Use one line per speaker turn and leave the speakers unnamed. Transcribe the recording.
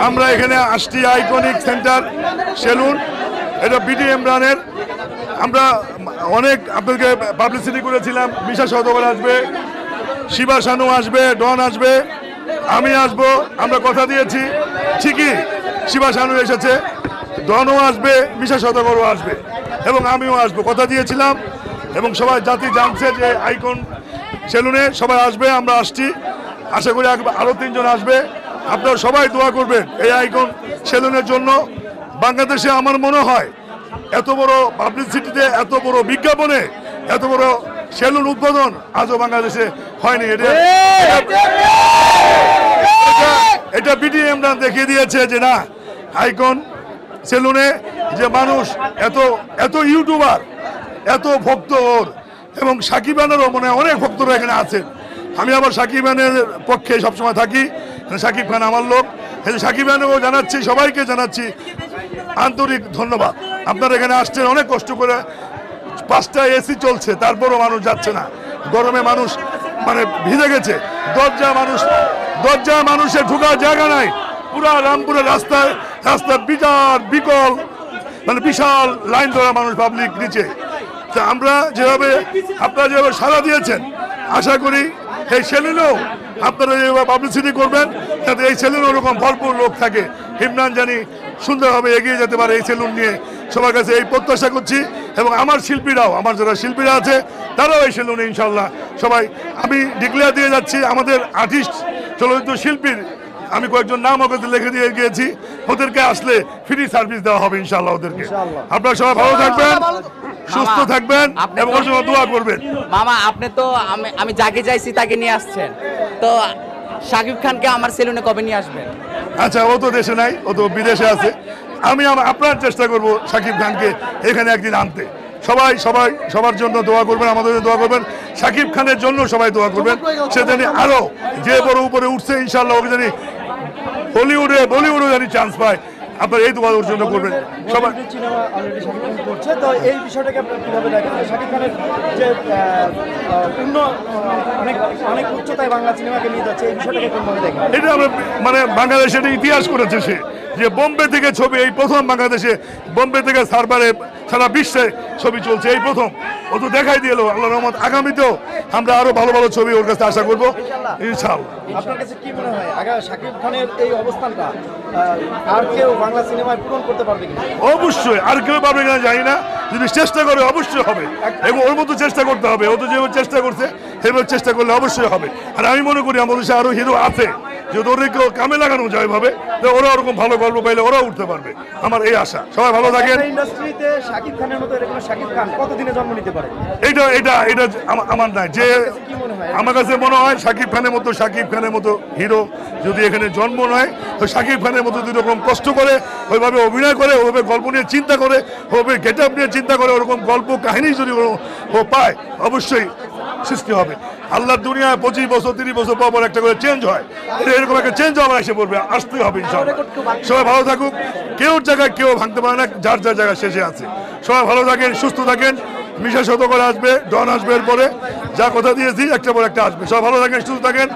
আমরা এখানে আসছি আইকনিক সেন্টার সেলুন, এটা বিডি ইমরানের। আমরা অনেক আপনাদেরকে পাবলিসিটি করেছিলাম, মিশা সওদাগর আসবে, শিবা শানু আসবে, ডন আসবে, আমি আসবো, আমরা কথা দিয়েছি। ঠিকই শিবা শানু এসেছে, ডনও আসবে, মিশা সওদাগরও আসবে এবং আমিও আসবো, কথা দিয়েছিলাম। এবং সবাই জাতি জানছে যে আইকন সেলুনে সবাই আসবে, আমরা আসছি। আশা করি আরও 3 জন আসবে। আপনারা সবাই দোয়া করবেন এই আইকন সেলুনের জন্য। বাংলাদেশে আমার মনে হয় এত বড় পাবলিসিটিতে, এত বড় বিজ্ঞাপনে, এত বড় সেলুন উদ্বোধন আজও বাংলাদেশে হয়নি। এটা বিডি ইমরান দেখিয়ে দিয়েছে যে না, আইকন সেলুনে যে মানুষ এত ইউটিউবার, এত ভক্ত ওর, এবং সাকিব খানেরও মনে হয় অনেক ভক্তরা এখানে আছেন। আমি আবার সাকিব খানের পক্ষে সবসময় থাকি, সাকিব খান আমার লোক। সাকিব খানও জানাচ্ছি, সবাইকে জানাচ্ছি আন্তরিক ধন্যবাদ। আপনারা এখানে আসছেন অনেক কষ্ট করে, 5টা এসি চলছে, তারপরও মানুষ যাচ্ছে না। গরমে মানুষ মানে ভিজে গেছে, দরজা মানুষের ঢোকার জায়গা নাই। পুরা রামপুরের রাস্তা বিকল, মানে বিশাল লাইন ধরা মানুষ, পাবলিক নিচে। তা আপনারা যেভাবে সাড়া দিয়েছেন, আশা করি এই সেলুনেও আপনারা যেভাবে পাবলিসিটি করবেন, যাতে এই সেলুনে ওরকম ভরপুর লোক থাকে। ইমরান জানি সুন্দরভাবে এগিয়ে যেতে পারে এই সেলুন নিয়ে, সবার কাছে এই প্রত্যাশা করছি। এবং আমার শিল্পীরাও, আমার যারা শিল্পীরা আছে, তারাও এই সেলুনে ইনশাল্লাহ সবাই, আমি ডিক্লেয়ার দিয়ে যাচ্ছি, আমাদের আর্টিস্ট, চলচ্চিত্র শিল্পীর আমি কয়েকজন নাম ওকে লিখে দিয়ে গিয়েছি, ওদেরকে আসলে ফ্রি সার্ভিস দেওয়া হবে ইনশাল্লাহ ওদেরকে। আপনারা সবাই ভালো থাকবেন, সুস্থ থাকবেন এবং ওর জন্য দোয়া করবেন।
মামা, আপনি তো আমি যাকে চাইছি তাকে নিয়ে আসছেন, তো শাকিব খানকে আমার সেলুনে কবে নিয়ে আসবেন?
আচ্ছা, ও তো দেশে নাই, ও তো বিদেশে আছে। আমি আপনার চেষ্টা করব শাকিব খানকে এখানে একদিন আনতে। সবার জন্য দোয়া করবেন, আমাদের জন্য দোয়া করবেন, শাকিব খানের জন্য সবাই দোয়া করবেন। সে জানি আরো যে বড় উপরে উঠছে ইনশাল্লাহ, ওকে জানি বলিউডে জানি চান্স পায়। আপনার এই দোয়া ওর জন্য করবেন সবাই।
সিনেমা অলরেডি শাকিব খান করছে, তো এই বিষয়টাকে আপনারা কিভাবে দেখেন? শাকিব খানের যে অনেক উচ্চতায় বাংলা সিনেমাকে নিয়ে যাচ্ছে, এই বিষয়টাকে কিভাবে দেখেন?
এটা আমরা মানে বাংলাদেশে একটা ইতিহাস করেছে সে, যে বোম্বে থেকে ছবি, এই প্রথম বাংলাদেশে বোম্বে থেকে সার্ভারে সারা বিশ্বে ছবি চলছে, এই প্রথম। ও তো দেখাই দিল, আল্লাহর রহমত আগামীতেও আমরা আরো ভালো ভালো ছবি ওর কাছে আশা করবো ইনশাআল্লাহ।
আপনার কাছে কি মনে হয় শাকিব খানের এই অবস্থানটা আর কেউ বাংলা সিনেমায় পূরণ করতে পারবে কিনা?
অবশ্যই, আর কেউ পারবে কিনা জানি না, যদি চেষ্টা করে অবশ্যই হবে। এবং ওর মতো চেষ্টা করতে হবে, ও তো যেভাবে চেষ্টা করছে সেভাবে চেষ্টা করলে অবশ্যই হবে। আর আমি মনে করি আমাদের দেশে আরো হিরো আছে, যদি ওদেরকেও কামে লাগানো যায় ভাবে, ওরা ওরকম ভালো গল্প পাইলে ওরাও উঠতে পারবে, আমার এই আশা। সবাই ভালো থাকেন।
ইন্ডাস্ট্রিতে শাকিব খানের মতো এরকম শাকিব খান কতদিনে জন্ম নিতে পারে?
এটা আমার নাই, যে আমার কাছে মনে হয় শাকিব খানের মতো হিরো যদি এখানে জন্ম নেয়, তো শাকিব খানের মতো দুই রকম কষ্ট করে, ওইভাবে অভিনয় করে, ওইভাবে গল্প নিয়ে চিন্তা করে, ওইভাবে গেট আপ নিয়ে চিন্তা করে, ওরকম গল্প কাহিনী যদি ও পায়, অবশ্যই সৃষ্টি হবে। আল্লাহর দুনিয়ায় 25 বছর 30 বছর পর একটা করে চেঞ্জ হয়, এরকম একটা চেঞ্জ আবার এসে পড়বে, আসতেই হবে ইনশাআল্লাহ। সবাই ভালো থাকুক, কেউ জায়গায় কেউ ভাঙতে পারে না, যার জায়গা শেষে আছে। সবাই ভালো থাকেন, সুস্থ থাকেন। মিশা সওদাগর আসবে, ডন আসবে, এরপরে যা কথা দিয়েছি একটা পর একটা আসবে। সবাই ভালো থাকেন, সুস্থ থাকেন।